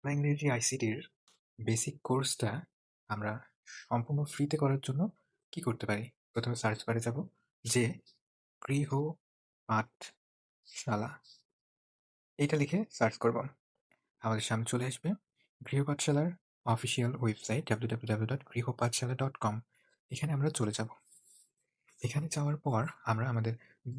বাংলা ইংরেজি আইসিটির বেসিক কোর্সটা আমরা সম্পূর্ণ ফ্রিতে করার জন্য কি করতে পারি? প্রথমে সার্চ বারে যাব যে গৃহ পাঠশালা এইটা লিখে সার্চ করব। আমাদের সামনে চলে আসবে গৃহ পাঠশালার অফিসিয়াল ওয়েবসাইট www.grihopathshala.com। এখানে আমরা চলে যাব। এখানে যাওয়ার পর আমরা আমাদের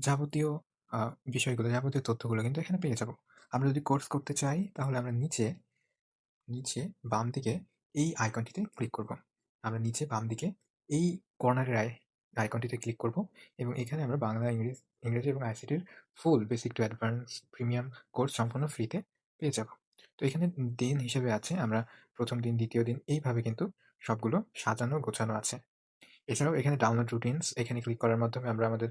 যাবতীয় আ বিষয়গুলো, যাবতীয় তথ্যগুলো কিন্তু এখানে পেয়ে যাব। আমরা যদি কোর্স করতে চাই তাহলে আমরা নিচে বাম দিকে এই আইকনটিতে ক্লিক করব। আমরা নিচে বাম দিকে এই কর্নারের আইকনটিতে ক্লিক করব এবং এখানে আমরা বাংলা, ইংরেজি এবং আইসিটির full basic to advance premium course সম্পূর্ণ ফ্রিতে পেয়ে যাব। তো এখানে দিন হিসেবে আছে আমরা ১ম দিন, ২য় দিন এইভাবে কিন্তু সবগুলো সাজানো গোছানো আছে। এছাড়াও এখানে ডাউনলোড রুটিনস এখানে ক্লিক করার মাধ্যমে আমরা আমাদের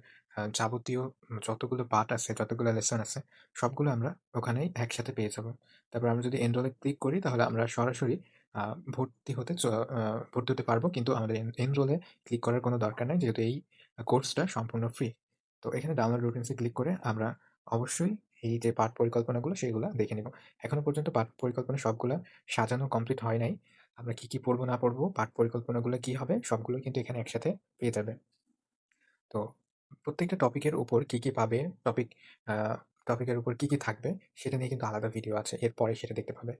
যাবতীয় যতগুলো পার্ট আছে, যতগুলো লেসন আছে সবগুলো আমরা ওখানেই একসাথে পেয়ে যাব। তারপর আমরা যদি এনরোল এ ক্লিক করি তাহলে আমরা সরাসরি আ ভর্তি হতে চ আ ভর্তি হতে পারবো। কিন্তু আমাদের এনরোল এ ক্লিক করার কোনো দরকার নাই যেহেতু এই কোর্সটা সম্পূর্ণ ফ্রি। তো এখানে ডাউনলোড রুটিনস এ ক্লিক করে আমরা অবশ্যই এই যে পাঠ পরিকল্পনাগুলো সেগুলা দেখে নিব। এখনো পর্যন্ত পাঠ পরিকল্পনা সবগুলা সাজানো কমপ্লিট হয় নাই। আমরা কি পড়বো না পড়বো, পাঠ পরিকল্পনাগুলো কি হবে সবগুলো কিন্তু এখানে একসাথে পেয়ে যাবে। তো প্রত্যেকটা টপিকের উপর কি পাবে, আ টপিকের উপর কি থাকবে সেটা নিয়ে কিন্তু আলাদা ভিডিও আছে। এরপরে সেটা দেখতে পাবে।